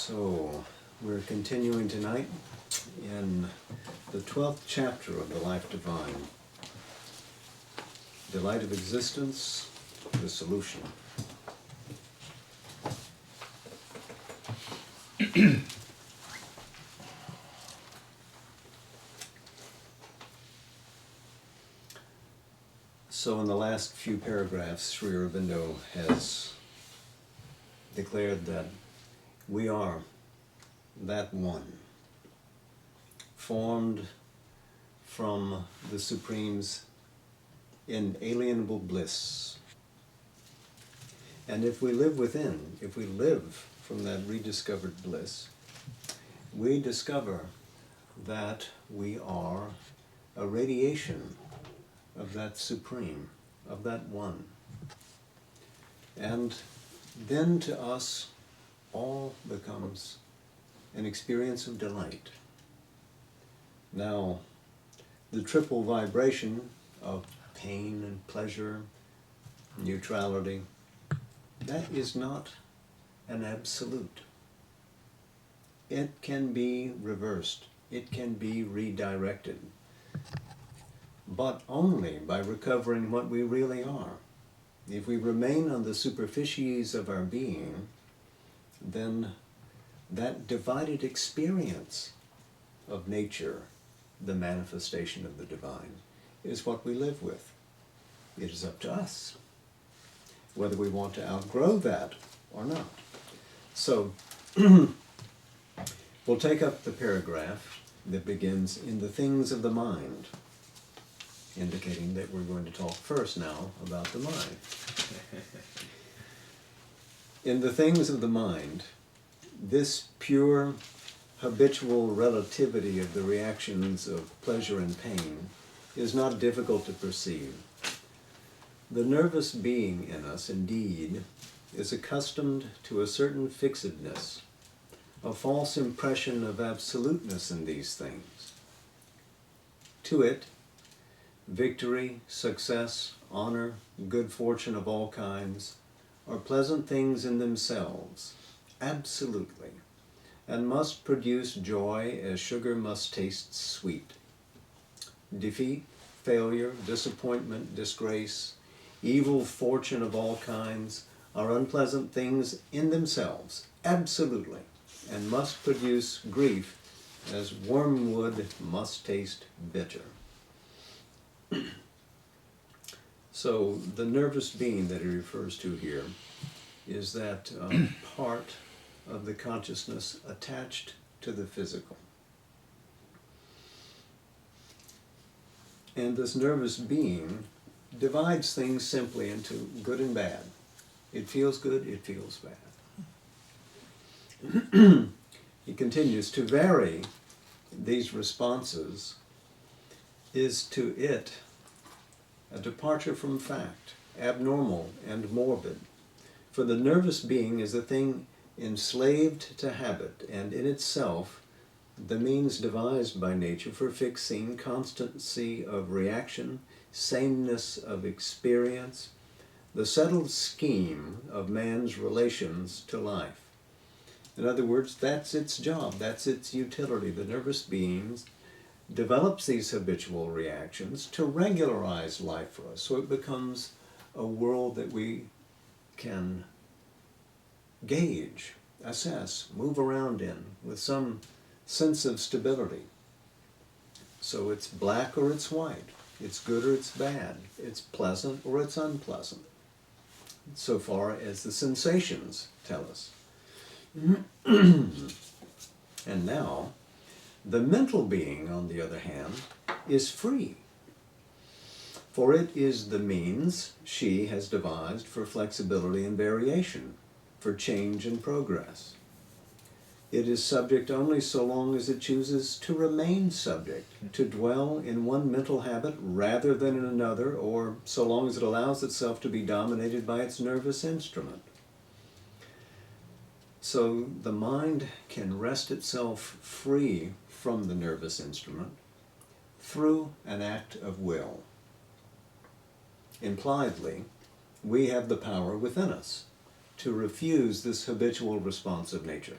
So, we're continuing tonight in the 12th chapter of the Life Divine. Delight of Existence, the Solution. So in the last few paragraphs, Sri Aurobindo has declared that we are that one, formed from the Supreme's inalienable bliss. And if we live within, if we live from that rediscovered bliss, we discover that we are a radiation of that Supreme, of that one. And then to us, all becomes an experience of delight. Now, the triple vibration of pain and pleasure, neutrality, that is not an absolute. It can be reversed. It can be redirected. But only by recovering what we really are. If we remain on the superficies of our being, then that divided experience of nature, the manifestation of the divine, is what we live with. It is up to us whether we want to outgrow that or not. So, we'll take up the paragraph that begins, "In the things of the mind," indicating that we're going to talk first now about the mind. In the things of the mind, this pure habitual relativity of the reactions of pleasure and pain is not difficult to perceive. The nervous being in us, indeed, is accustomed to a certain fixedness, a false impression of absoluteness in these things. To it, victory, success, honor, good fortune of all kinds are pleasant things in themselves, absolutely, and must produce joy as sugar must taste sweet. Defeat, failure, disappointment, disgrace, evil fortune of all kinds are unpleasant things in themselves, absolutely, and must produce grief as wormwood must taste bitter. So the nervous being that he refers to here is that part of the consciousness attached to the physical. And this nervous being divides things simply into good and bad. It feels good, it feels bad. He continues, to vary these responses is to it a departure from fact, abnormal and morbid. For the nervous being is a thing enslaved to habit, and in itself the means devised by nature for fixing constancy of reaction, sameness of experience, the settled scheme of man's relations to life. In other words, that's its job, that's its utility. The nervous being develops these habitual reactions to regularize life for us, so it becomes a world that we can gauge, assess, move around in with some sense of stability. So it's black or it's white, it's good or it's bad, it's pleasant or it's unpleasant, so far as the sensations tell us. And now, the mental being, on the other hand, is free, for it is the means she has devised for flexibility and variation, for change and progress. It is subject only so long as it chooses to remain subject, to dwell in one mental habit rather than in another, or so long as it allows itself to be dominated by its nervous instrument. So the mind can wrest itself free from the nervous instrument through an act of will. Impliedly, we have the power within us to refuse this habitual response of nature.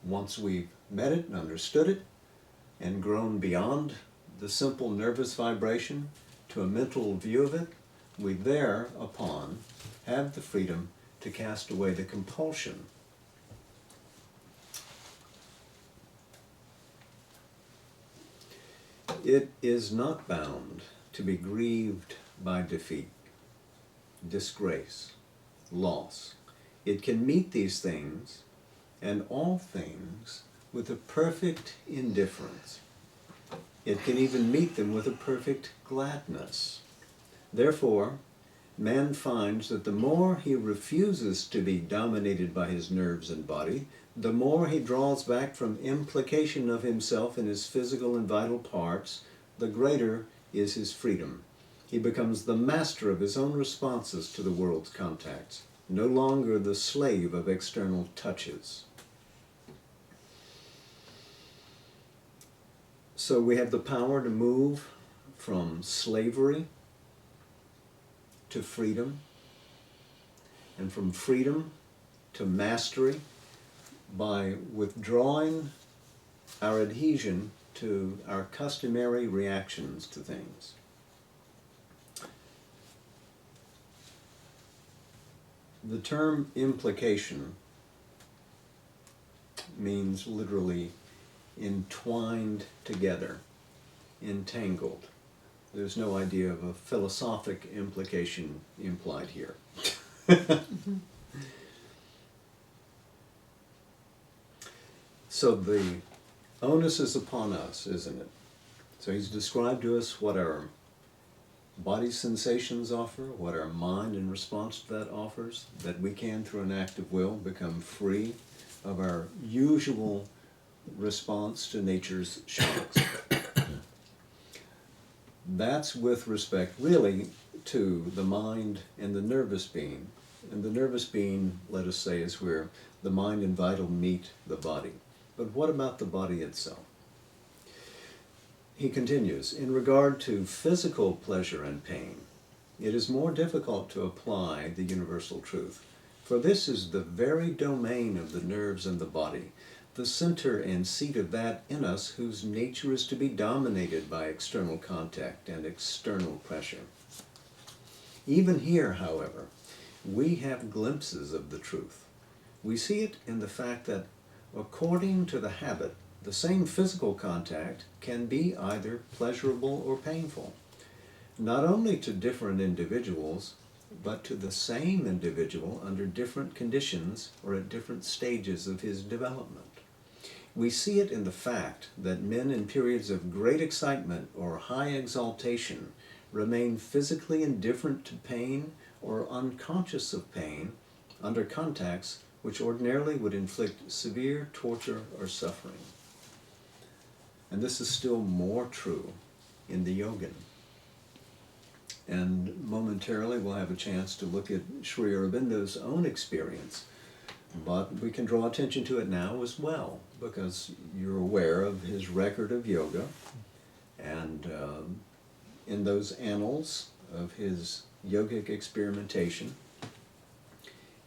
Once we've met it and understood it and grown beyond the simple nervous vibration to a mental view of it, we thereupon have the freedom to cast away the compulsion. It is not bound to be grieved by defeat, disgrace, loss. It can meet these things and all things with a perfect indifference. It can even meet them with a perfect gladness. Therefore, man finds that the more he refuses to be dominated by his nerves and body, the more he draws back from implication of himself in his physical and vital parts, the greater is his freedom. He becomes the master of his own responses to the world's contacts, no longer the slave of external touches. So we have the power to move from slavery to freedom, and from freedom to mastery by withdrawing our adhesion to our customary reactions to things. The term implication means literally entwined together, entangled. There's no idea of a philosophic implication implied here. So the onus is upon us, isn't it? So he's described to us what our body sensations offer, what our mind in response to that offers, that we can, through an act of will, become free of our usual response to nature's shocks. That's with respect, really, to the mind and the nervous being. And the nervous being, let us say, is where the mind and vital meet the body. But what about the body itself? He continues, in regard to physical pleasure and pain, it is more difficult to apply the universal truth, for this is the very domain of the nerves and the body, the center and seat of that in us whose nature is to be dominated by external contact and external pressure. Even here, however, we have glimpses of the truth. We see it in the fact that, according to the habit, the same physical contact can be either pleasurable or painful, not only to different individuals, but to the same individual under different conditions or at different stages of his development. We see it in the fact that men in periods of great excitement or high exaltation remain physically indifferent to pain or unconscious of pain under contacts which ordinarily would inflict severe torture or suffering. And this is still more true in the yogin. And momentarily we'll have a chance to look at Sri Aurobindo's own experience. But we can draw attention to it now as well, because you're aware of his record of yoga, and in those annals of his yogic experimentation,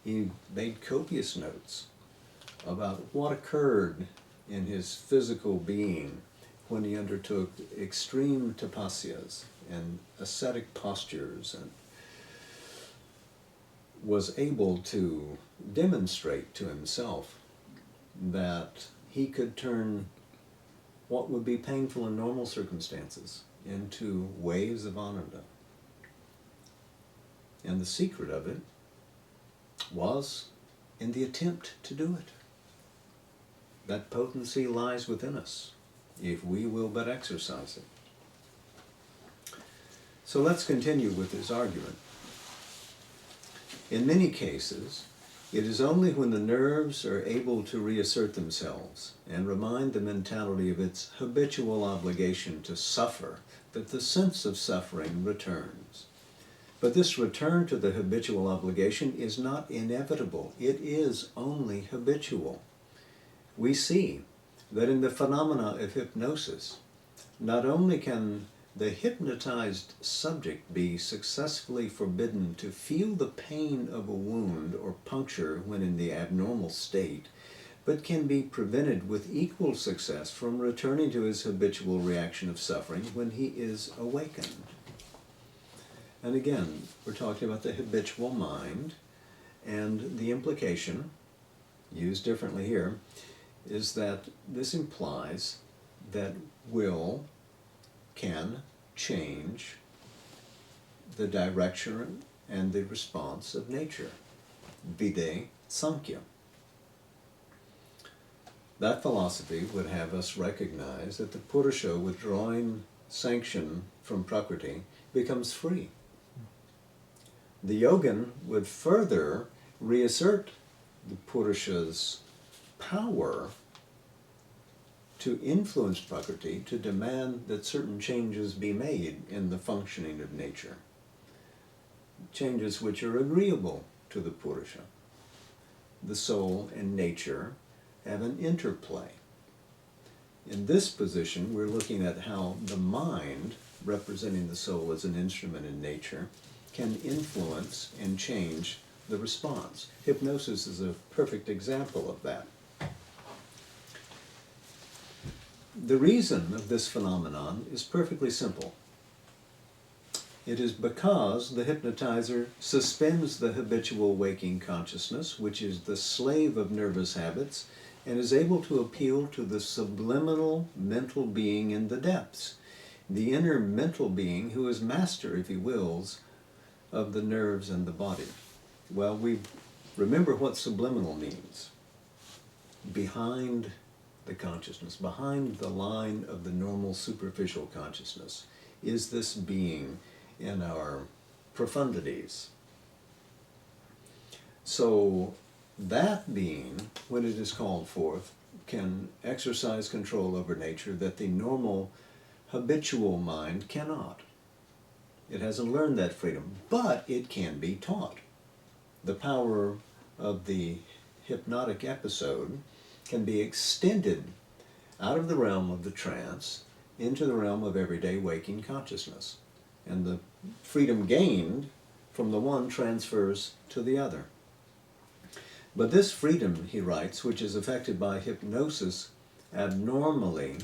he made copious notes about what occurred in his physical being when he undertook extreme tapasyas and ascetic postures and was able to demonstrate to himself that he could turn what would be painful in normal circumstances into waves of ananda. And the secret of it was in the attempt to do it. That potency lies within us, if we will but exercise it. So let's continue with this argument. In many cases, it is only when the nerves are able to reassert themselves and remind the mentality of its habitual obligation to suffer that the sense of suffering returns. But this return to the habitual obligation is not inevitable. It is only habitual. We see that in the phenomena of hypnosis, not only can the hypnotized subject be successfully forbidden to feel the pain of a wound or puncture when in the abnormal state, but can be prevented with equal success from returning to his habitual reaction of suffering when he is awakened. And again, we're talking about the habitual mind, and the implication, used differently here, is that this implies that will can change the direction and the response of nature. Vide Samkhya. That philosophy would have us recognize that the Purusha, withdrawing sanction from Prakriti, becomes free. The Yogin would further reassert the Purusha's power to influence Prakriti, to demand that certain changes be made in the functioning of nature. Changes which are agreeable to the Purusha. The soul and nature have an interplay. In this position, we're looking at how the mind, representing the soul as an instrument in nature, can influence and change the response. Hypnosis is a perfect example of that. The reason of this phenomenon is perfectly simple. It is because the hypnotizer suspends the habitual waking consciousness, which is the slave of nervous habits, and is able to appeal to the subliminal mental being in the depths, the inner mental being who is master, if he wills, of the nerves and the body. Well, we remember what subliminal means. Behind the consciousness, behind the line of the normal superficial consciousness, is this being in our profundities. So that being, when it is called forth, can exercise control over nature that the normal habitual mind cannot. It hasn't learned that freedom, but it can be taught. The power of the hypnotic episode can be extended out of the realm of the trance into the realm of everyday waking consciousness. And the freedom gained from the one transfers to the other. But this freedom, he writes, which is affected by hypnosis abnormally,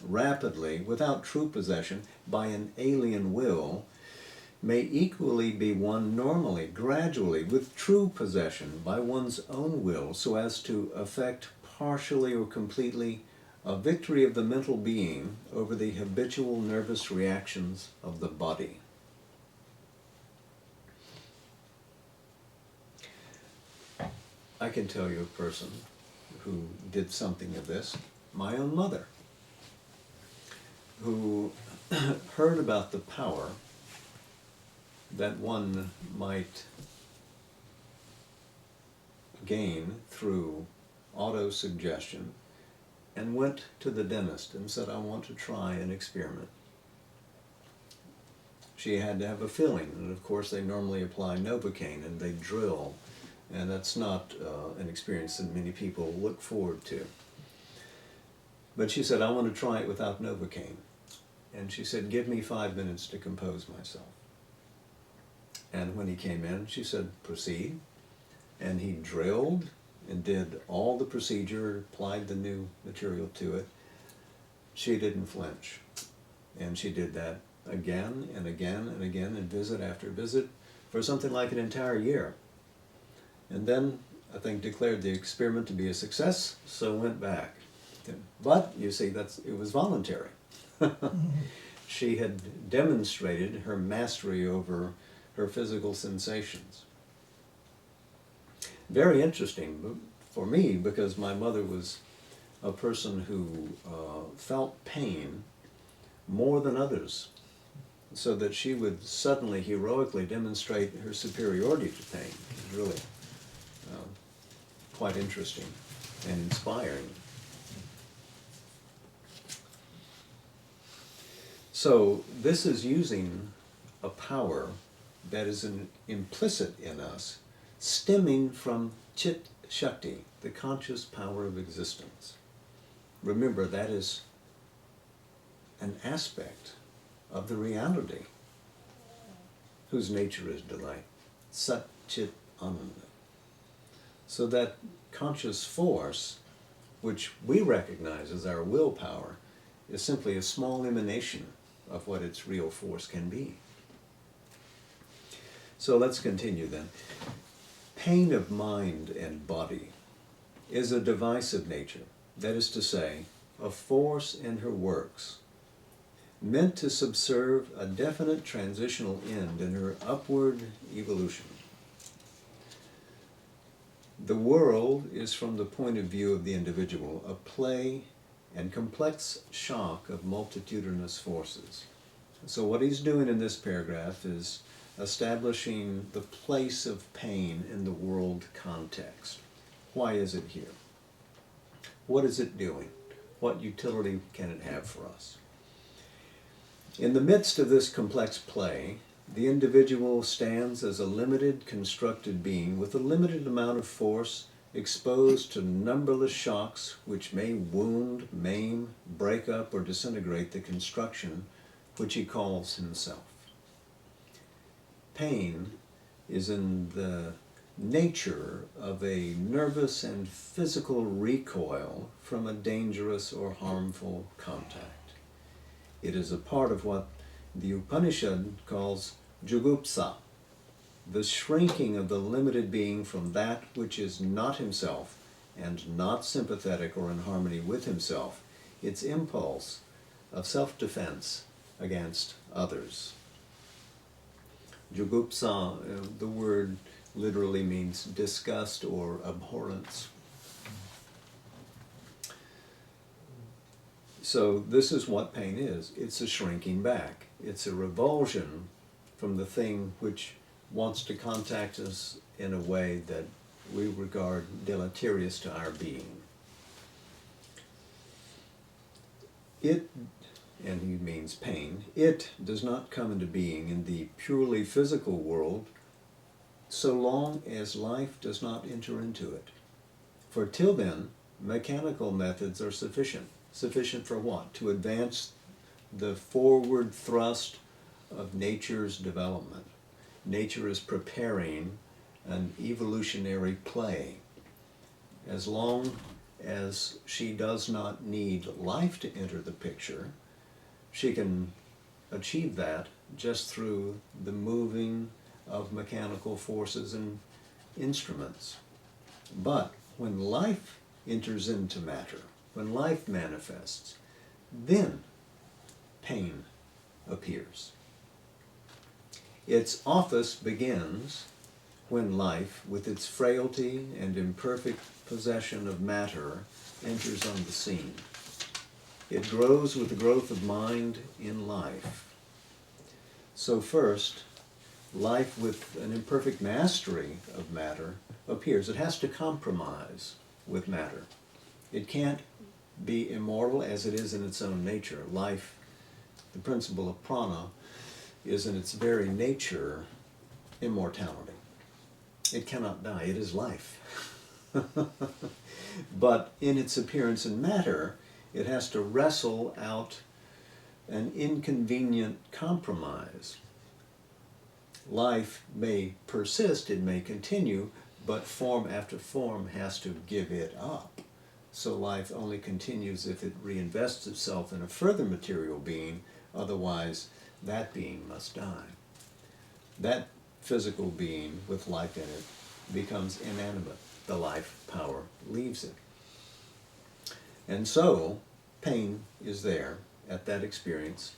rapidly, without true possession, by an alien will, may equally be won normally, gradually, with true possession by one's own will, so as to effect partially or completely a victory of the mental being over the habitual nervous reactions of the body. I can tell you a person who did something of this, my own mother, who heard about the power that one might gain through auto-suggestion, and went to the dentist and said, I want to try an experiment. She had to have a filling, and of course they normally apply Novocaine and they drill, and that's not an experience that many people look forward to. But she said, I want to try it without Novocaine. And she said, give me 5 minutes to compose myself. And when he came in, she said, proceed. And he drilled and did all the procedure, applied the new material to it. She didn't flinch. And she did that again and again and again, and visit after visit, for something like an entire year. And then, I think, declared the experiment to be a success, so went back. But, you see, it was voluntary. She had demonstrated her mastery over her physical sensations. Very interesting for me, because my mother was a person who felt pain more than others, so that she would suddenly heroically demonstrate her superiority to pain. It was really quite interesting and inspiring. So this is using a power that is implicit in us, stemming from Chit Shakti, the conscious power of existence. Remember, that is an aspect of the reality whose nature is delight. Sat Chit Ananda. So that conscious force which we recognize as our willpower, is simply a small emanation of what its real force can be. So let's continue then. Pain of mind and body is a device of nature, that is to say, a force in her works, meant to subserve a definite transitional end in her upward evolution. The world is, from the point of view of the individual, a play and complex shock of multitudinous forces. So what he's doing in this paragraph is establishing the place of pain in the world context. Why is it here? What is it doing? What utility can it have for us? In the midst of this complex play, the individual stands as a limited, constructed being with a limited amount of force, exposed to numberless shocks which may wound, maim, break up, or disintegrate the construction which he calls himself. Pain is in the nature of a nervous and physical recoil from a dangerous or harmful contact. It is a part of what the Upanishad calls jugupsa, the shrinking of the limited being from that which is not himself and not sympathetic or in harmony with himself, its impulse of self-defense against others. Jugupsa, the word literally means disgust or abhorrence. So this is what pain is. It's a shrinking back. It's a revulsion from the thing which wants to contact us in a way that we regard deleterious to our being. It, and he means pain, it does not come into being in the purely physical world so long as life does not enter into it. For till then, mechanical methods are sufficient. Sufficient for what? To advance the forward thrust of nature's development. Nature is preparing an evolutionary play. As long as she does not need life to enter the picture, she can achieve that just through the moving of mechanical forces and instruments. But when life enters into matter, when life manifests, then pain appears. Its office begins when life, with its frailty and imperfect possession of matter, enters on the scene. It grows with the growth of mind in life. So first, life with an imperfect mastery of matter appears. It has to compromise with matter. It can't be immortal as it is in its own nature. Life, the principle of prana, is in its very nature immortality. It cannot die. It is life. But in its appearance in matter, it has to wrestle out an inconvenient compromise. Life may persist, it may continue, but form after form has to give it up. So life only continues if it reinvests itself in a further material being, otherwise that being must die. That physical being with life in it becomes inanimate. The life power leaves it. And so pain is there at that experience,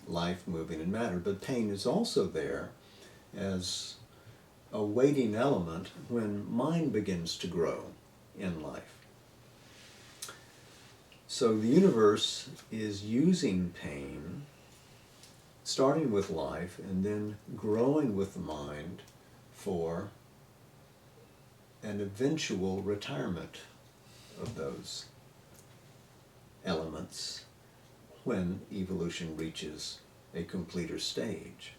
life moving in matter, but pain is also there as a waiting element when mind begins to grow in life. So the universe is using pain, starting with life and then growing with the mind for an eventual retirement of those elements when evolution reaches a completer stage.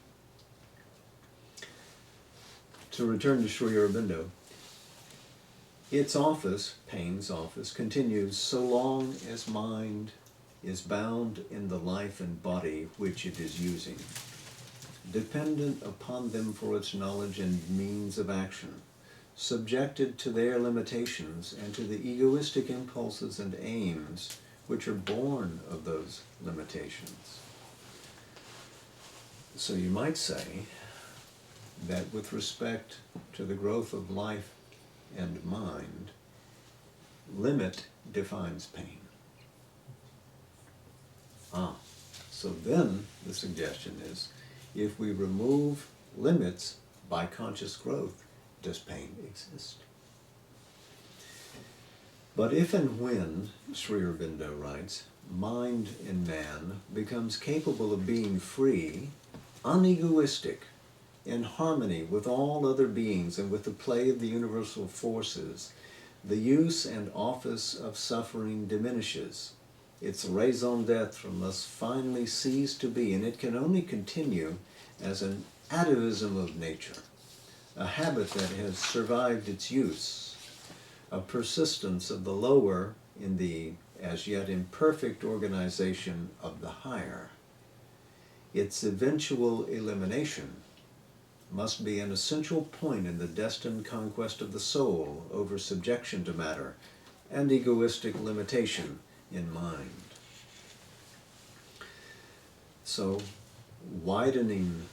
To return to Sri Aurobindo, its office, pain's office, continues so long as mind is bound in the life and body which it is using, dependent upon them for its knowledge and means of action. subjected to their limitations and to the egoistic impulses and aims which are born of those limitations. So you might say that with respect to the growth of life and mind, limit defines pain. So then the suggestion is, if we remove limits by conscious growth, does pain exist? But if and when, Sri Aurobindo writes, mind in man becomes capable of being free, unegoistic, in harmony with all other beings and with the play of the universal forces, the use and office of suffering diminishes. Its raison d'etre must finally cease to be, and it can only continue as an atavism of nature, a habit that has survived its use, a persistence of the lower in the as yet imperfect organization of the higher. Its eventual elimination must be an essential point in the destined conquest of the soul over subjection to matter and egoistic limitation in mind. So, widening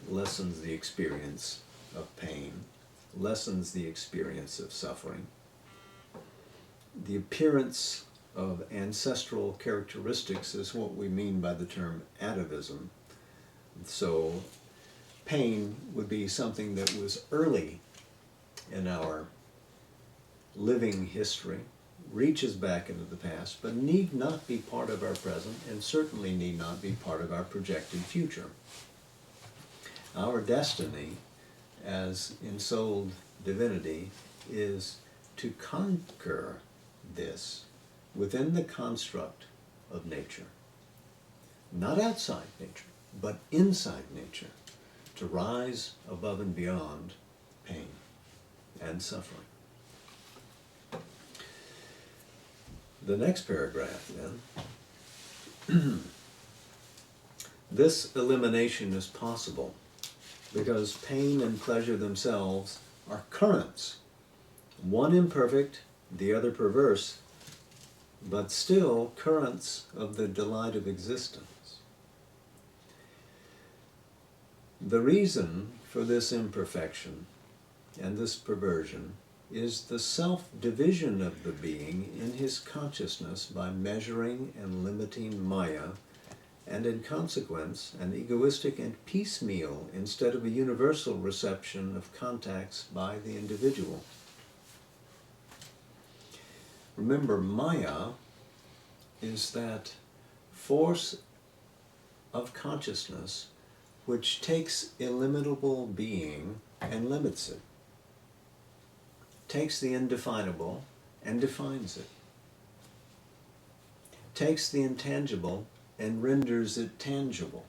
lessens the experience of pain, lessens the experience of suffering. The appearance of ancestral characteristics is what we mean by the term atavism. So, pain would be something that was early in our living history, reaches back into the past, but need not be part of our present, and certainly need not be part of our projected future. Our destiny as ensouled divinity is to conquer this within the construct of nature. Not outside nature, but inside nature, to rise above and beyond pain and suffering. The next paragraph, then. This elimination is possible because pain and pleasure themselves are currents, one imperfect, the other perverse, but still currents of the delight of existence. The reason for this imperfection and this perversion is the self-division of the being in his consciousness by measuring and limiting Maya, and in consequence, an egoistic and piecemeal instead of a universal reception of contacts by the individual. Remember, Maya is that force of consciousness which takes illimitable being and limits it, takes the indefinable and defines it, takes the intangible and renders it tangible.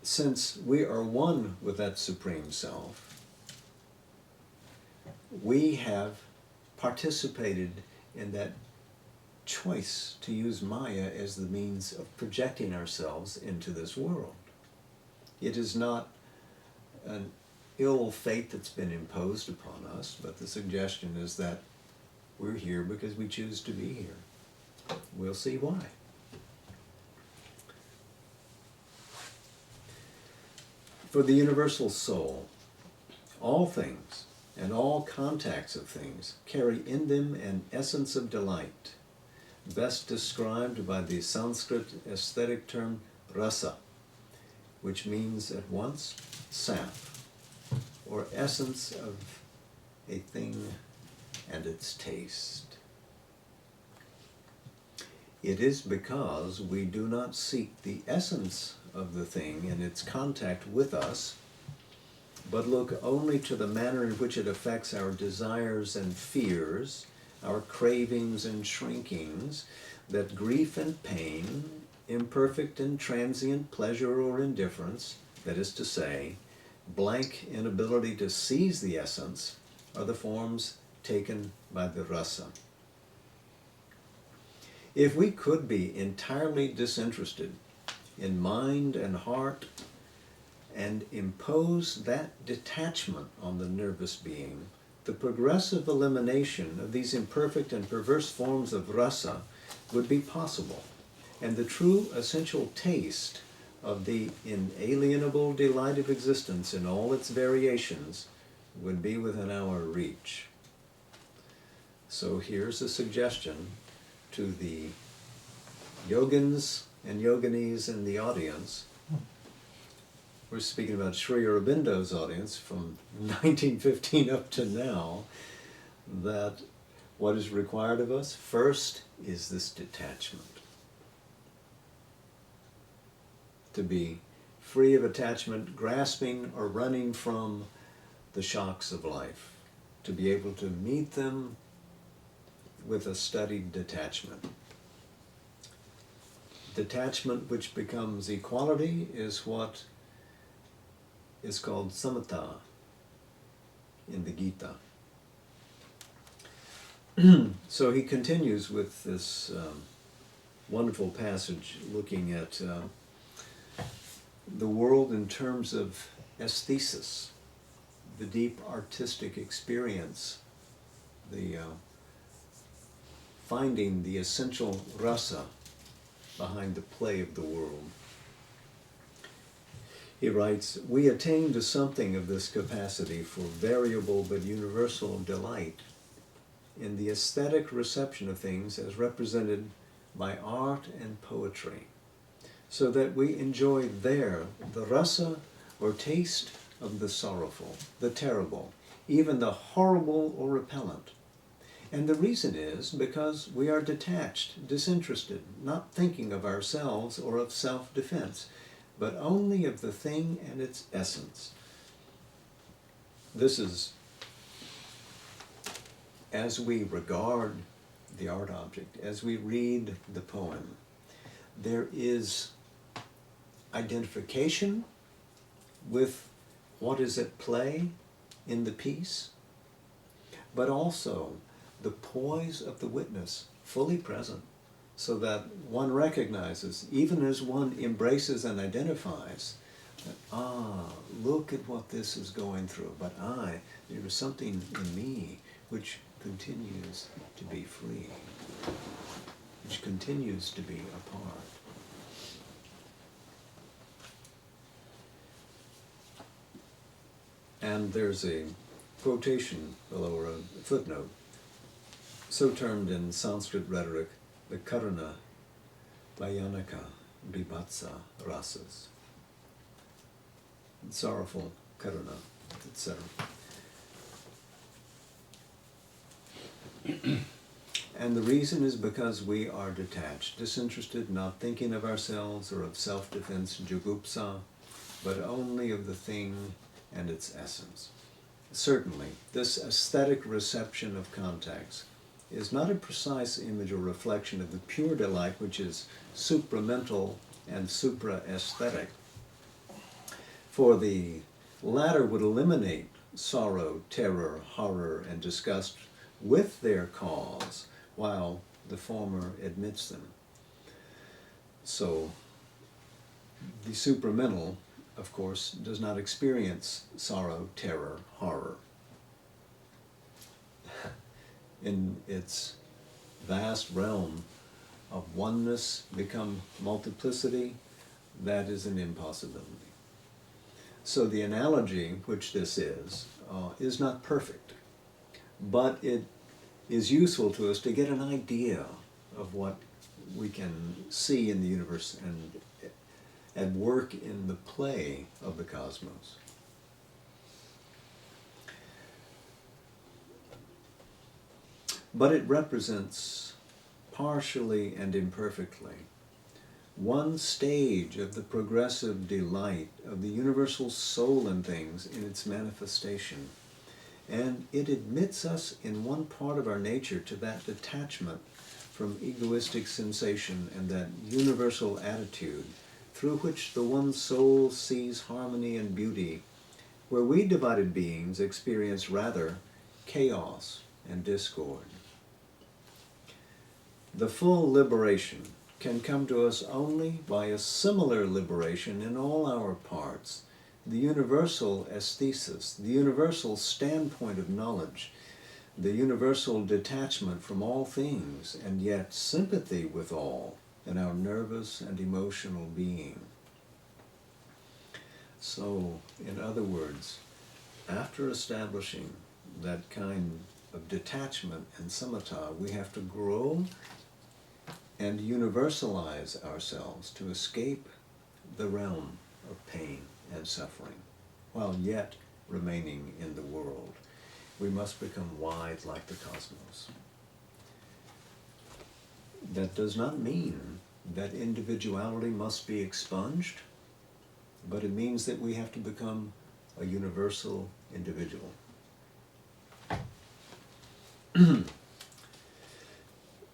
Since we are one with that Supreme Self, we have participated in that choice to use Maya as the means of projecting ourselves into this world. It is not an ill fate that's been imposed upon us, but the suggestion is that we're here because we choose to be here. We'll see why. For the universal soul, all things and all contacts of things carry in them an essence of delight, best described by the Sanskrit aesthetic term rasa, which means at once sap, or essence of a thing and its taste. It is because we do not seek the essence of the thing and its contact with us, but look only to the manner in which it affects our desires and fears, our cravings and shrinkings, that grief and pain, imperfect and transient pleasure or indifference, that is to say, blank inability to seize the essence, are the forms taken by the rasa. If we could be entirely disinterested in mind and heart and impose that detachment on the nervous being, the progressive elimination of these imperfect and perverse forms of rasa would be possible, and the true essential taste of the inalienable delight of existence in all its variations would be within our reach. So here's a suggestion to the yogins and yoginis in the audience. We're speaking about Sri Aurobindo's audience from 1915 up to now, that what is required of us first is this detachment. To be free of attachment, grasping or running from the shocks of life, to be able to meet them with a studied detachment. Detachment which becomes equality is what is called samatha in the Gita. So he continues with this wonderful passage looking at the world in terms of aesthesis, the deep artistic experience, the finding the essential rasa behind the play of the world. He writes, "We attain to something of this capacity for variable but universal delight in the aesthetic reception of things as represented by art and poetry, so that we enjoy there the rasa or taste of the sorrowful, the terrible, even the horrible or repellent. And the reason is because we are detached, disinterested, not thinking of ourselves or of self-defense, but only of the thing and its essence." This is, as we regard the art object, as we read the poem, there is identification with what is at play in the piece, but also the poise of the witness fully present, so that one recognizes, even as one embraces and identifies, that, look at what this is going through, but there is something in me which continues to be free, which continues to be apart. And there's a quotation below, or a footnote, so termed in Sanskrit rhetoric, the karuna, vayanaka, bibhatsa rasas, sorrowful karuna, etc. And the reason is because we are detached, disinterested, not thinking of ourselves or of self-defense, jugupsa, but only of the thing and its essence. Certainly, this aesthetic reception of contacts is not a precise image or reflection of the pure delight which is supramental and supra-aesthetic, for the latter would eliminate sorrow, terror, horror, and disgust with their cause, while the former admits them. So, the supramental, of course, does not experience sorrow, terror, horror. In its vast realm of oneness become multiplicity, that is an impossibility. So the analogy, which this is not perfect, but it is useful to us to get an idea of what we can see in the universe and work in the play of the cosmos. But it represents, partially and imperfectly, one stage of the progressive delight of the universal soul in things in its manifestation, and it admits us in one part of our nature to that detachment from egoistic sensation and that universal attitude through which the one soul sees harmony and beauty, where we divided beings experience rather chaos and discord. The full liberation can come to us only by a similar liberation in all our parts, the universal aesthesis, the universal standpoint of knowledge, the universal detachment from all things, and yet sympathy with all in our nervous and emotional being. So, in other words, after establishing that kind of detachment and samatha, we have to grow and universalize ourselves to escape the realm of pain and suffering, while yet remaining in the world. We must become wide like the cosmos. That does not mean that individuality must be expunged, but it means that we have to become a universal individual.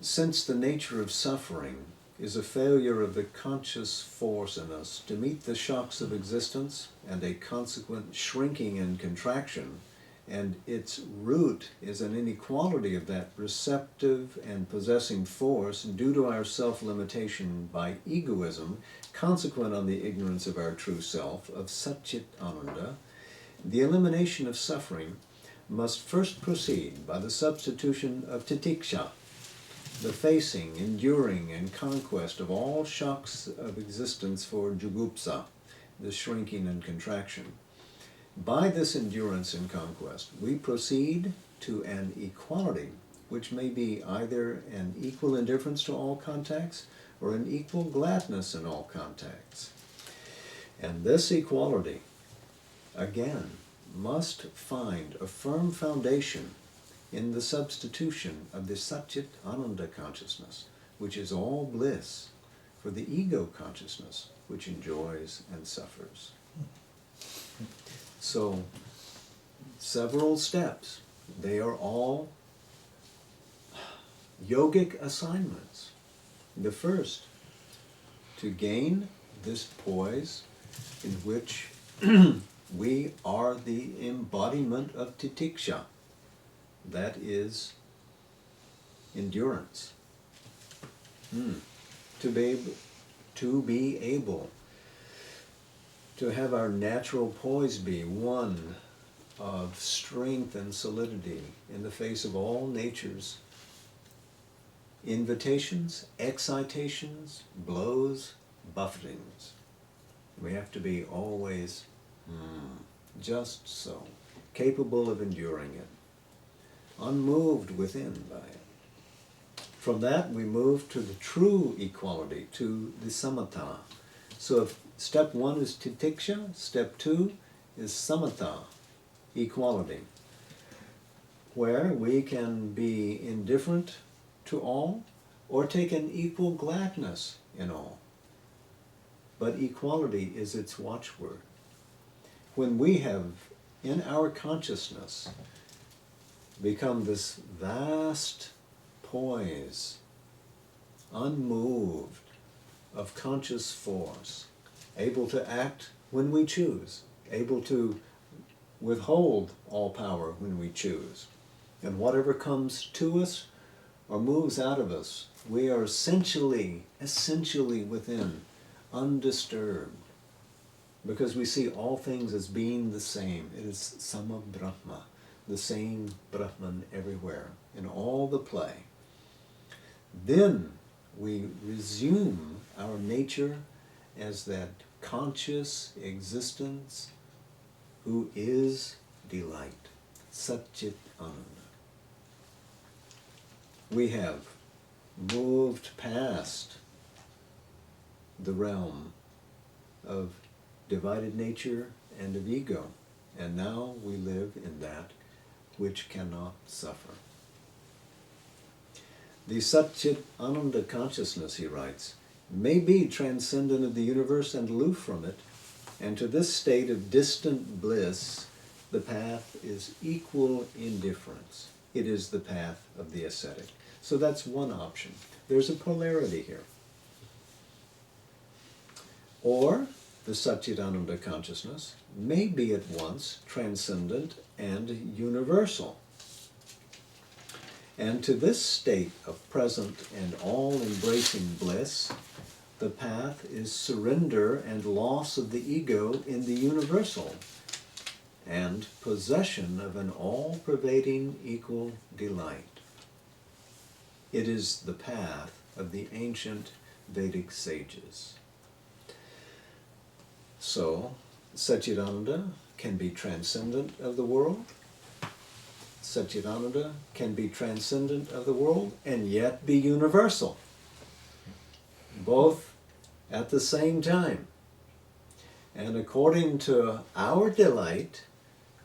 Since the nature of suffering is a failure of the conscious force in us to meet the shocks of existence and a consequent shrinking and contraction, and its root is an inequality of that receptive and possessing force due to our self-limitation by egoism, consequent on the ignorance of our true self, of Satchit Ananda, the elimination of suffering must first proceed by the substitution of titiksha, the facing, enduring, and conquest of all shocks of existence for jugupsa, the shrinking and contraction. By this endurance and conquest, we proceed to an equality, which may be either an equal indifference to all contacts or an equal gladness in all contacts. And this equality, again, must find a firm foundation in the substitution of the Satchit Ananda consciousness, which is all bliss, for the ego consciousness, which enjoys and suffers. So, several steps. They are all yogic assignments. The first, to gain this poise in which we are the embodiment of titiksha, that is endurance. To be able to have our natural poise be one of strength and solidity in the face of all nature's invitations, excitations, blows, buffetings. We have to be always just so, capable of enduring it, unmoved within by it. From that we move to the true equality, to the samatha. So if step one is titiksha, step two is samatha, equality, where we can be indifferent to all or take an equal gladness in all. But equality is its watchword. When we have, in our consciousness, become this vast poise, unmoved, of conscious force, able to act when we choose, able to withhold all power when we choose. And whatever comes to us or moves out of us, we are essentially within, undisturbed, because we see all things as being the same. It is sama Brahma, the same Brahman everywhere, in all the play. Then we resume our nature as that conscious existence who is delight, Satchit Ananda. We have moved past the realm of divided nature and of ego, and now we live in that which cannot suffer. The Satchit Ananda consciousness, he writes, may be transcendent of the universe and aloof from it, and to this state of distant bliss, the path is equal indifference. It is the path of the ascetic. So that's one option. There's a polarity here. Or the Satchidananda consciousness may be at once transcendent and universal. And to this state of present and all-embracing bliss, The path is surrender and loss of the ego in the universal, and possession of an all-pervading equal delight. It is the path of the ancient Vedic sages. So, Satchidananda can be transcendent of the world. Satchidananda can be transcendent of the world and yet be universal. Both at the same time. And according to our delight,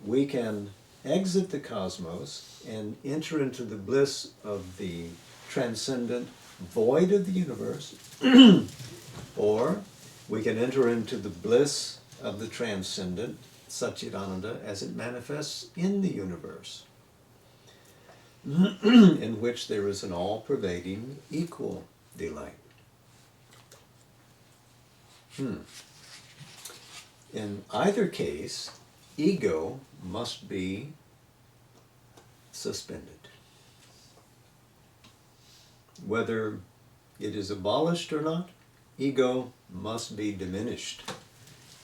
we can exit the cosmos and enter into the bliss of the transcendent void of the universe, or we can enter into the bliss of the transcendent Satchidananda as it manifests in the universe, in which there is an all-pervading equal delight. In either case, ego must be suspended. Whether it is abolished or not, ego must be diminished.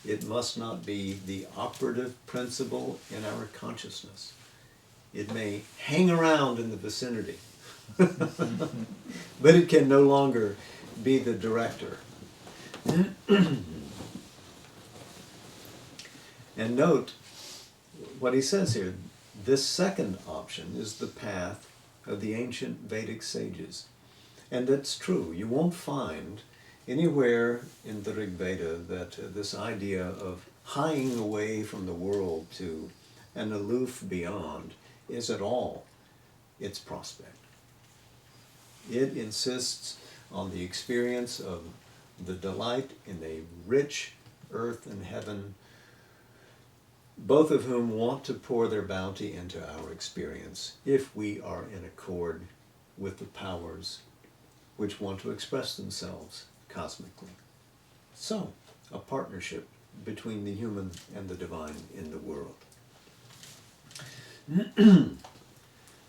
It must not be the operative principle in our consciousness. It may hang around in the vicinity, but it can no longer be the director. And note what he says here. This second option is the path of the ancient Vedic sages. And that's true. You won't find anywhere in the Rig Veda that this idea of hieing away from the world to an aloof beyond is at all its prospect. It insists on the experience of the delight in a rich earth and heaven, both of whom want to pour their bounty into our experience if we are in accord with the powers which want to express themselves cosmically. So, a partnership between the human and the divine in the world.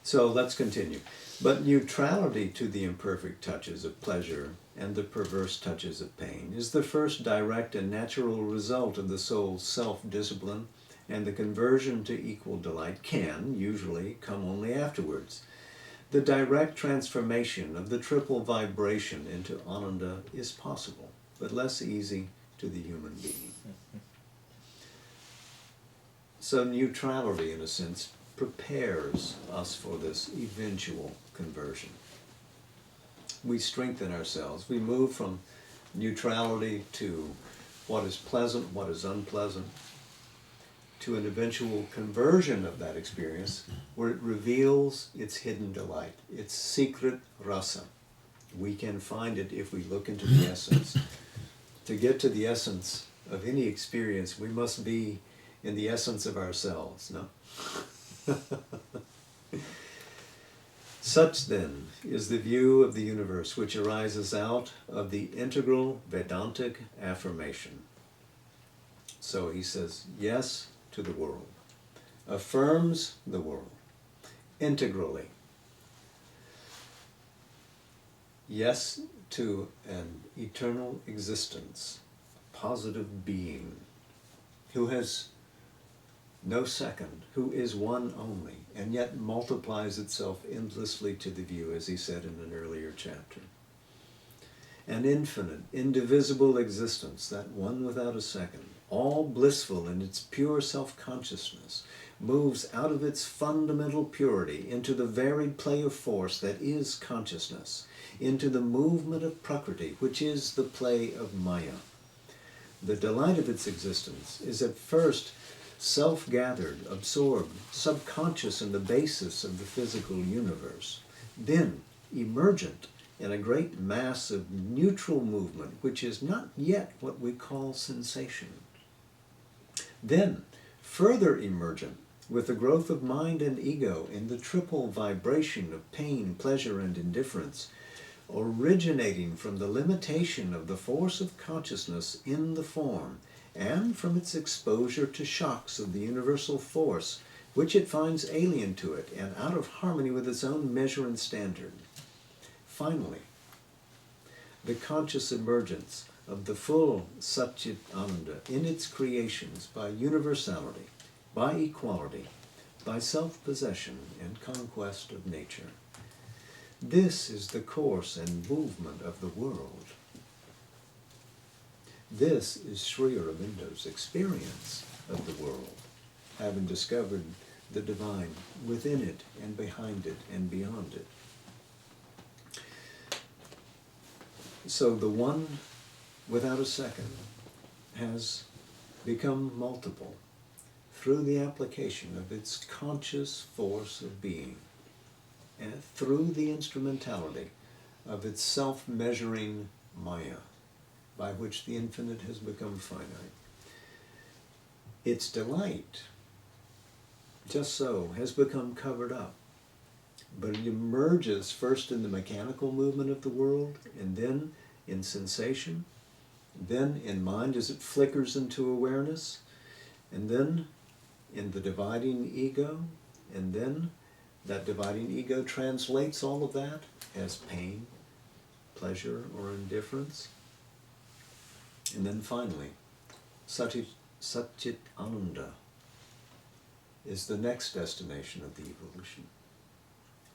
So let's continue. But neutrality to the imperfect touches of pleasure and the perverse touches of pain is the first direct and natural result of the soul's self-discipline, and the conversion to equal delight can, usually, come only afterwards. The direct transformation of the triple vibration into Ananda is possible, but less easy to the human being. So neutrality, in a sense, prepares us for this eventual conversion. We strengthen ourselves. We move from neutrality to what is pleasant, what is unpleasant, to an eventual conversion of that experience where it reveals its hidden delight, its secret rasa. We can find it if we look into the essence. To get to the essence of any experience, we must be in the essence of ourselves, no? Such, then, is the view of the universe which arises out of the integral Vedantic affirmation. So he says yes to the world, affirms the world integrally. Yes to an eternal existence, a positive being, who has no second, who is one only, and yet multiplies itself endlessly to the view, as he said in an earlier chapter. An infinite, indivisible existence, that one without a second, all blissful in its pure self-consciousness, moves out of its fundamental purity into the varied play of force that is consciousness, into the movement of Prakriti, which is the play of Maya. The delight of its existence is at first self-gathered, absorbed, subconscious in the basis of the physical universe, then emergent in a great mass of neutral movement, which is not yet what we call sensation. Then, further emergent with the growth of mind and ego in the triple vibration of pain, pleasure, and indifference, originating from the limitation of the force of consciousness in the form, and from its exposure to shocks of the universal force, which it finds alien to it and out of harmony with its own measure and standard. Finally, the conscious emergence of the full Satchit Ananda in its creations by universality, by equality, by self-possession and conquest of nature. This is the course and movement of the world. This is Sri Aurobindo's experience of the world, having discovered the divine within it and behind it and beyond it. So the one without a second has become multiple through the application of its conscious force of being and through the instrumentality of its self-measuring maya, by which the infinite has become finite. Its delight, just so, has become covered up, but it emerges first in the mechanical movement of the world, and then in sensation, then in mind as it flickers into awareness, and then in the dividing ego, and then that dividing ego translates all of that as pain, pleasure, or indifference. And then finally, Satchit Ananda is the next destination of the evolution,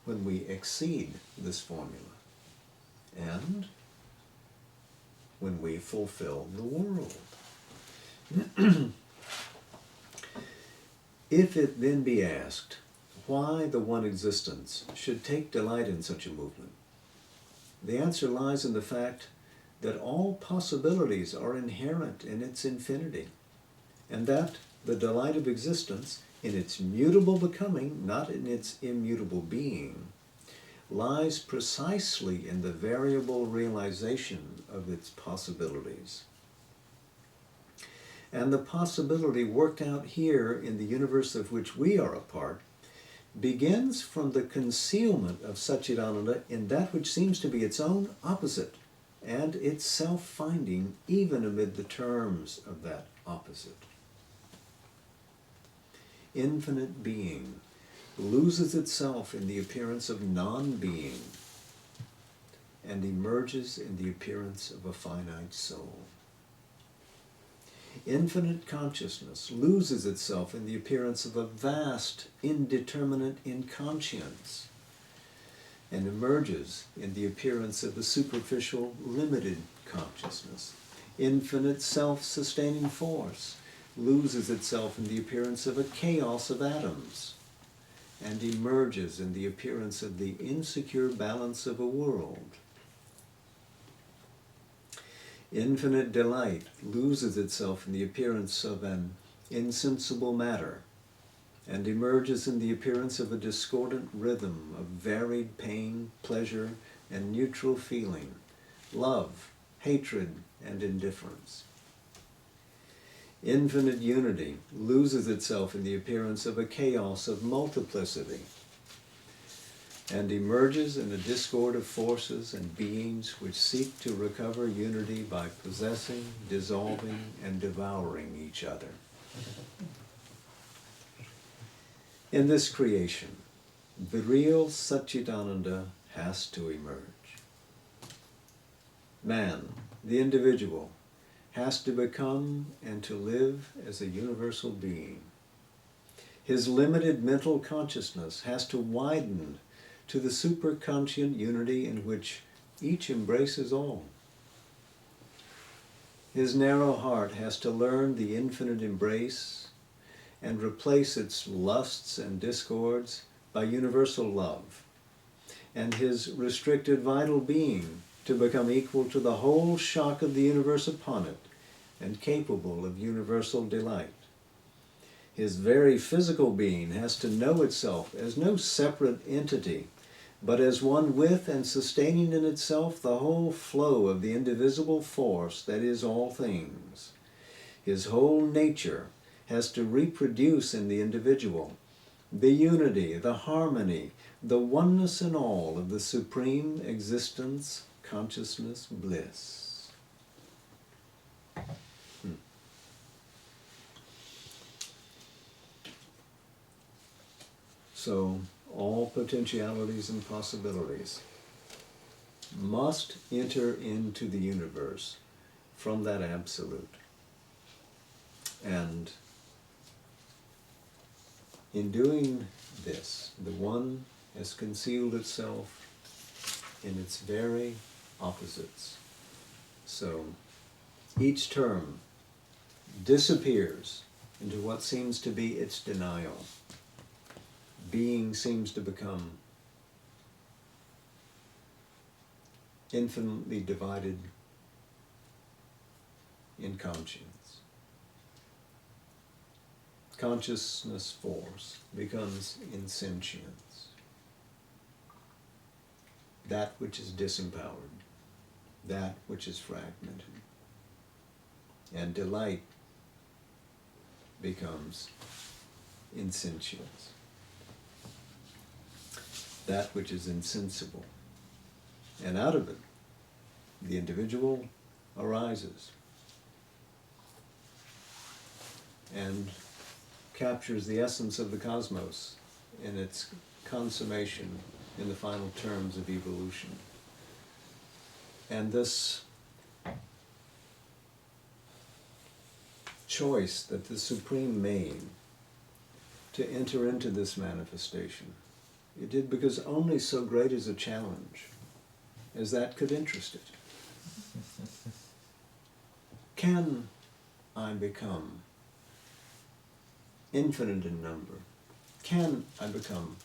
when we exceed this formula and when we fulfill the world. If it then be asked why the one existence should take delight in such a movement, the answer lies in the fact that all possibilities are inherent in its infinity, and that the delight of existence, in its mutable becoming, not in its immutable being, lies precisely in the variable realization of its possibilities. And the possibility worked out here in the universe of which we are a part begins from the concealment of Satchidananda in that which seems to be its own opposite, and its self-finding even amid the terms of that opposite. Infinite being loses itself in the appearance of non-being and emerges in the appearance of a finite soul. Infinite consciousness loses itself in the appearance of a vast, indeterminate inconscience and emerges in the appearance of a superficial, limited consciousness. Infinite self-sustaining force loses itself in the appearance of a chaos of atoms and emerges in the appearance of the insecure balance of a world. Infinite delight loses itself in the appearance of an insensible matter and emerges in the appearance of a discordant rhythm of varied pain, pleasure, and neutral feeling, love, hatred, and indifference. Infinite unity loses itself in the appearance of a chaos of multiplicity and emerges in a discord of forces and beings which seek to recover unity by possessing, dissolving, and devouring each other. In this creation, the real Satchidananda has to emerge. Man, the individual, has to become and to live as a universal being. His limited mental consciousness has to widen to the superconscient unity in which each embraces all. His narrow heart has to learn the infinite embrace and replace its lusts and discords by universal love, and his restricted vital being to become equal to the whole shock of the universe upon it and capable of universal delight. His very physical being has to know itself as no separate entity, but as one with and sustaining in itself the whole flow of the indivisible force that is all things. His whole nature has to reproduce in the individual the unity, the harmony, the oneness in all of the supreme existence, consciousness, bliss. So, all potentialities and possibilities must enter into the universe from that absolute. And in doing this, the one has concealed itself in its very opposites. So each term disappears into what seems to be its denial. Being seems to become infinitely divided in conscience. Consciousness force becomes insentience. That which is disempowered, that which is fragmented. And delight becomes insentience. That which is insensible. And out of it, the individual arises and captures the essence of the cosmos in its consummation in the final terms of evolution. And this choice that the Supreme made to enter into this manifestation, it did because only so great is a challenge as that could interest it. Can I become infinite in number? Can I become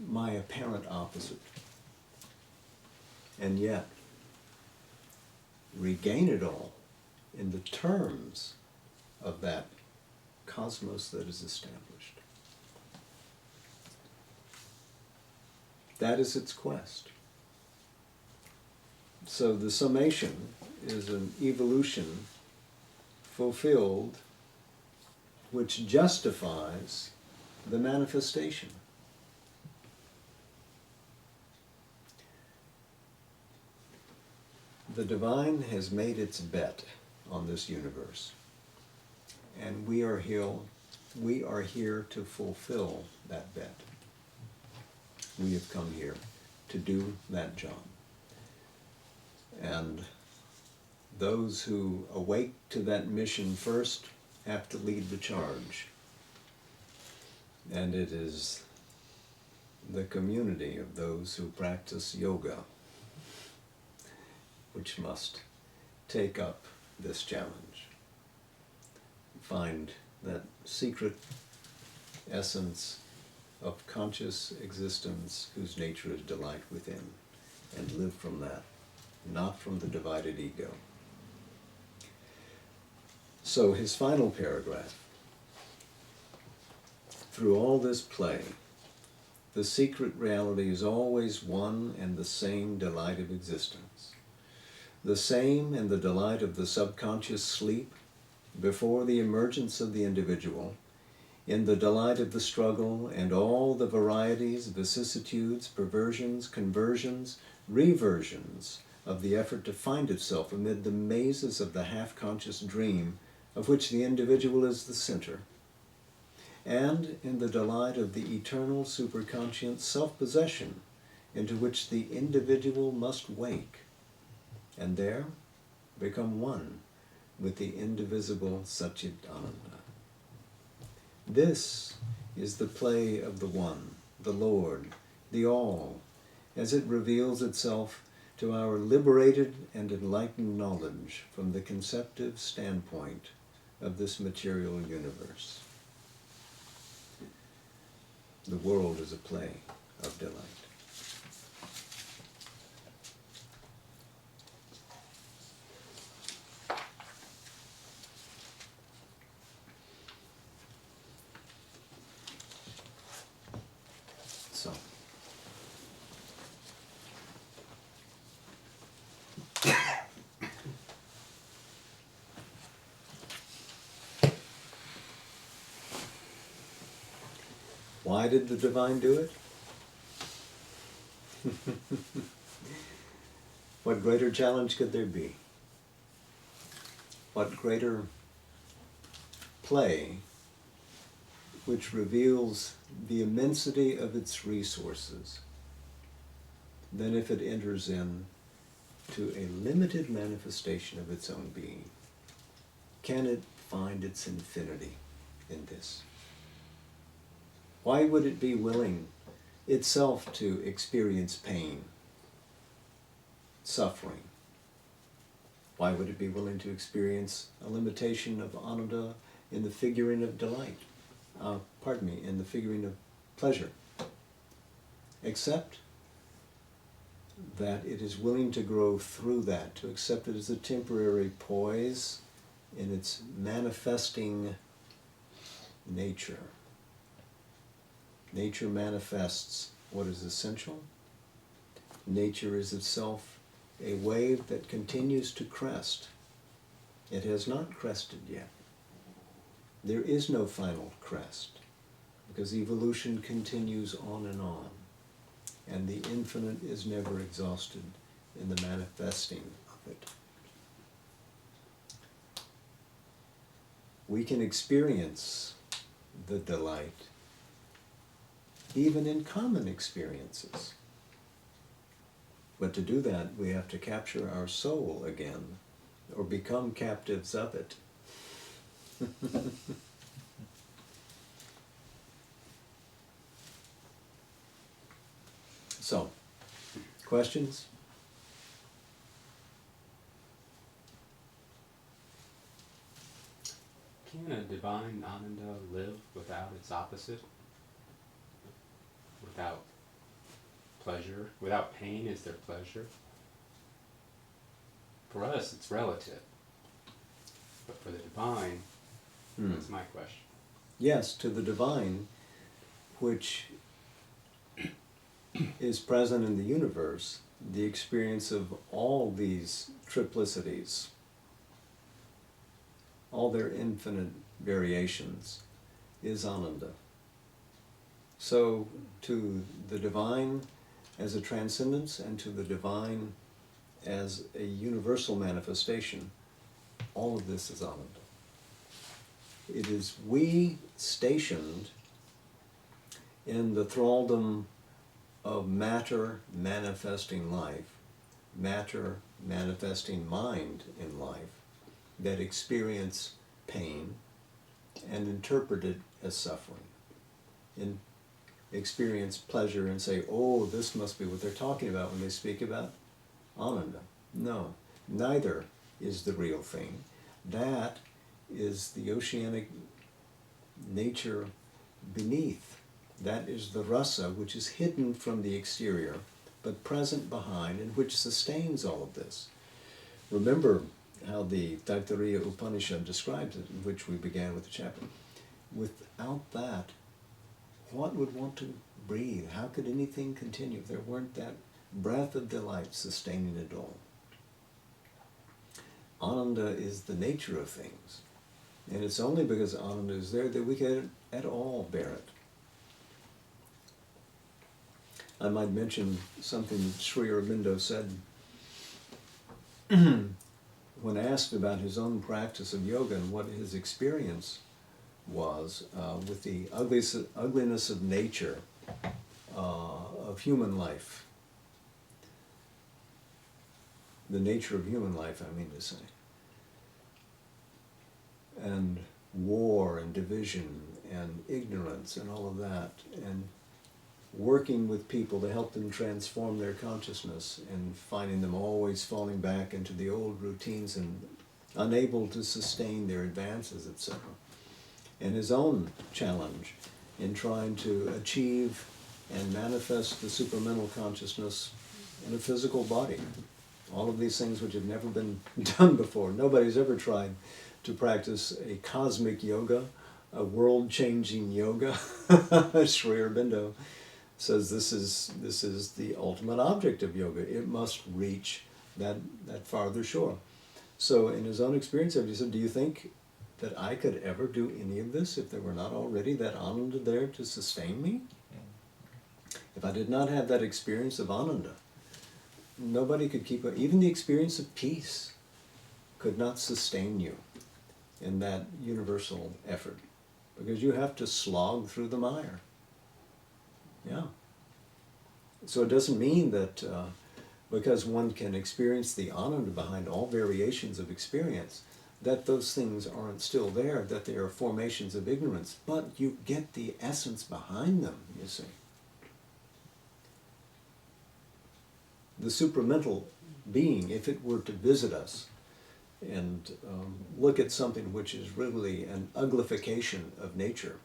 my apparent opposite? And yet regain it all in the terms of that cosmos that is established. That is its quest. So the summation is an evolution fulfilled which justifies the manifestation. The divine has made its bet on this universe, and we are here to fulfill that bet. We have come here to do that job. And those who awake to that mission first have to lead the charge. And it is the community of those who practice yoga which must take up this challenge. Find that secret essence of conscious existence whose nature is delight within, and live from that, not from the divided ego. So his final paragraph, through all this play, the secret reality is always one and the same delight of existence. The same in the delight of the subconscious sleep before the emergence of the individual, in the delight of the struggle and all the varieties, vicissitudes, perversions, conversions, reversions of the effort to find itself amid the mazes of the half-conscious dream of which the individual is the center, and in the delight of the eternal superconscient self-possession into which the individual must wake, and there become one with the indivisible Satchitananda. This is the play of the One, the Lord, the All, as it reveals itself to our liberated and enlightened knowledge from the conceptive standpoint of this material universe. The world is a play of delight. So, why did the divine do it? What greater challenge could there be? What greater play which reveals the immensity of its resources than if it enters in to a limited manifestation of its own being? Can it find its infinity in this? Why would it be willing itself to experience pain, suffering? Why would it be willing to experience a limitation of ananda in the figuring of delight? In the figuring of pleasure? Except that it is willing to grow through that, to accept it as a temporary poise in its manifesting nature. Nature manifests what is essential. Nature is itself a wave that continues to crest. It has not crested yet. There is no final crest, because evolution continues on, and the infinite is never exhausted in the manifesting of it. We can experience the delight even in common experiences. But to do that, we have to capture our soul again, or become captives of it. So, questions? Can a divine ananda live without its opposite? Without pleasure? Without pain, is there pleasure? For us, it's relative. But for the divine, that's my question. Yes, to the divine, which is present in the universe, the experience of all these triplicities, all their infinite variations, is ananda. So to the divine as a transcendence, and to the divine as a universal manifestation, all of this is ananda. It is we stationed in the thraldom of matter manifesting life, matter manifesting mind in life, that experience pain and interpret it as suffering, and experience pleasure and say, oh, this must be what they're talking about when they speak about ananda. No, neither is the real thing. That is the oceanic nature beneath. That is the rasa, which is hidden from the exterior, but present behind, and which sustains all of this. Remember how the Taittiriya Upanishad describes it, in which we began with the chapter. Without that, what would want to breathe? How could anything continue if there weren't that breath of delight sustaining it all? Ananda is the nature of things. And it's only because ananda is there that we can at all bear it. I might mention something Sri Aurobindo said when asked about his own practice of yoga and what his experience was with the ugliness of nature, of human life. The nature of human life, I mean to say. And war and division and ignorance and all of that, and working with people to help them transform their consciousness, and finding them always falling back into the old routines and unable to sustain their advances, etc. And his own challenge in trying to achieve and manifest the supramental consciousness in a physical body. All of these things which have never been done before. Nobody's ever tried to practice a cosmic yoga, a world-changing yoga. Sri Aurobindo says this is the ultimate object of yoga. It must reach that farther shore. So in his own experience, he said, do you think that I could ever do any of this if there were not already that ananda there to sustain me? If I did not have that experience of ananda, nobody could keep it. Even the experience of peace could not sustain you in that universal effort, because you have to slog through the mire. Yeah. So it doesn't mean that because one can experience the ananda behind all variations of experience, that those things aren't still there, that they are formations of ignorance, but you get the essence behind them, you see. The supramental being, if it were to visit us and look at something which is really an uglification of nature,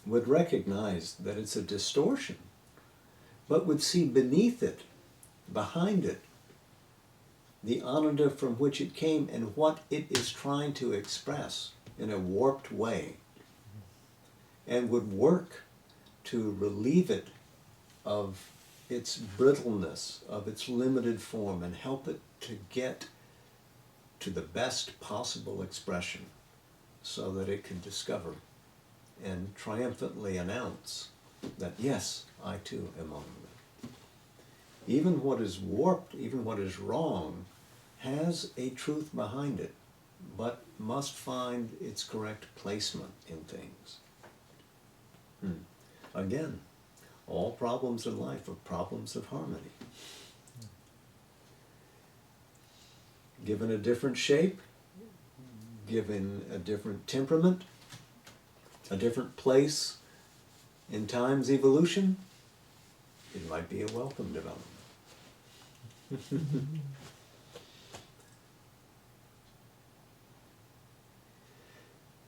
would recognize that it's a distortion, but would see beneath it, behind it, the ananda from which it came and what it is trying to express in a warped way, and would work to relieve it of its brittleness, of its limited form, and help it to get to the best possible expression so that it can discover and triumphantly announce that, yes, I too am ananda. Even what is warped, even what is wrong, has a truth behind it, but must find its correct placement in things. Again, all problems in life are problems of harmony. Given a different shape, given a different temperament, a different place in time's evolution, it might be a welcome development.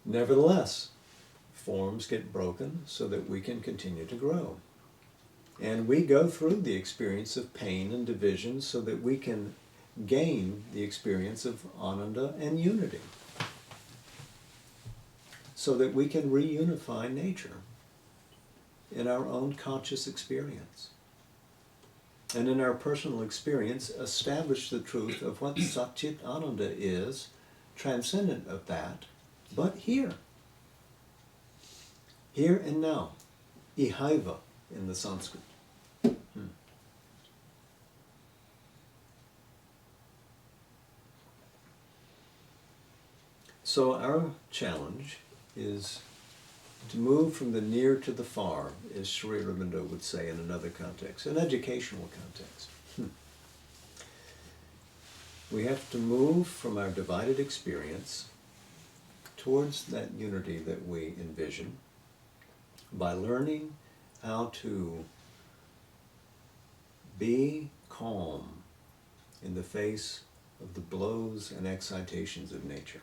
Nevertheless, forms get broken so that we can continue to grow. And we go through the experience of pain and division so that we can gain the experience of ananda and unity. So that we can reunify nature in our own conscious experience. And in our personal experience, establish the truth of what Satchit Ananda is, transcendent of that, but here. Here and now. Ihaiva in the Sanskrit. So our challenge is to move from the near to the far, as Sri Aurobindo would say in another context, an educational context. We have to move from our divided experience towards that unity that we envision by learning how to be calm in the face of the blows and excitations of nature.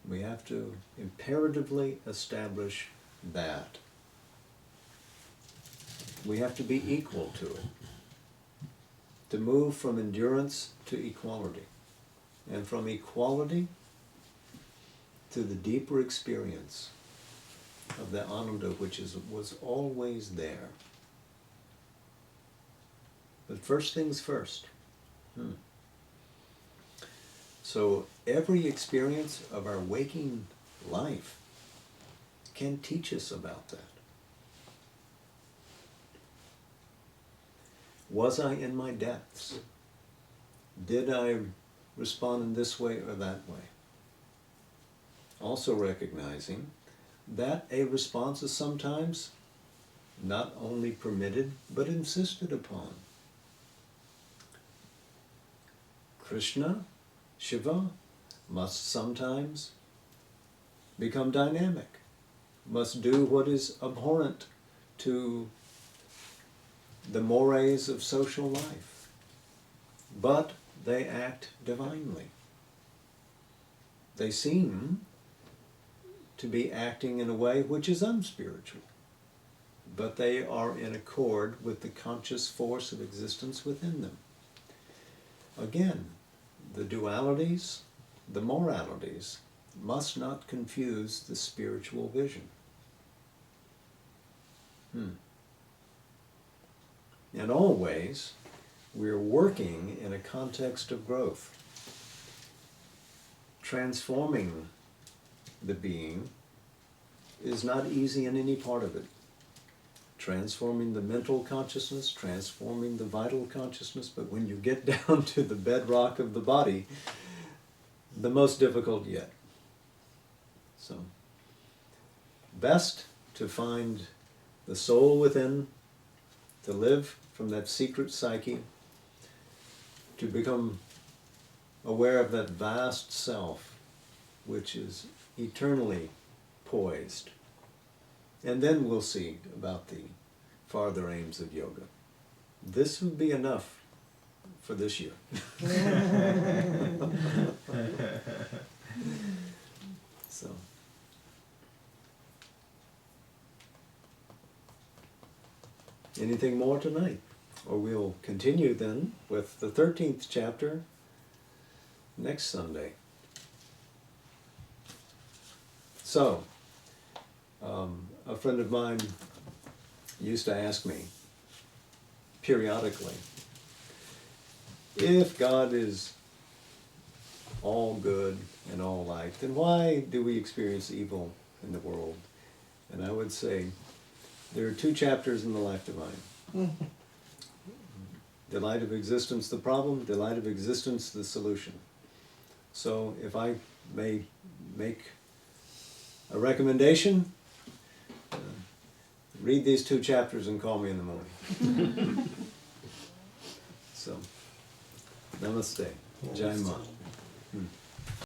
We have to imperatively establish that. We have to be equal to it. To move from endurance to equality. And from equality to the deeper experience of the ananda which was always there. But first things first. So every experience of our waking life can teach us about that. Was I in my depths? Did I respond in this way or that way? Also recognizing that a response is sometimes not only permitted, but insisted upon. Krishna, Shiva, must sometimes become dynamic, must do what is abhorrent to the mores of social life, but they act divinely. They seem to be acting in a way which is unspiritual, but they are in accord with the conscious force of existence within them. Again, the dualities, the moralities, must not confuse the spiritual vision. In all ways, we're working in a context of growth. Transforming the being is not easy in any part of it. Transforming the mental consciousness, transforming the vital consciousness, but when you get down to the bedrock of the body, the most difficult yet. So, best to find the soul within, to live from that secret psyche, to become aware of that vast self which is eternally poised. And then we'll see about the farther aims of yoga. This would be enough for this year. So. Anything more tonight? Or we'll continue then with the 13th chapter next Sunday. So, a friend of mine used to ask me periodically, if God is all good and all light, then why do we experience evil in the world? And I would say, there are 2 chapters in the Life Divine. Delight of existence, the problem; delight of existence, the solution. So if I may make a recommendation, read these 2 chapters and call me in the morning. So, namaste. Jai Ma.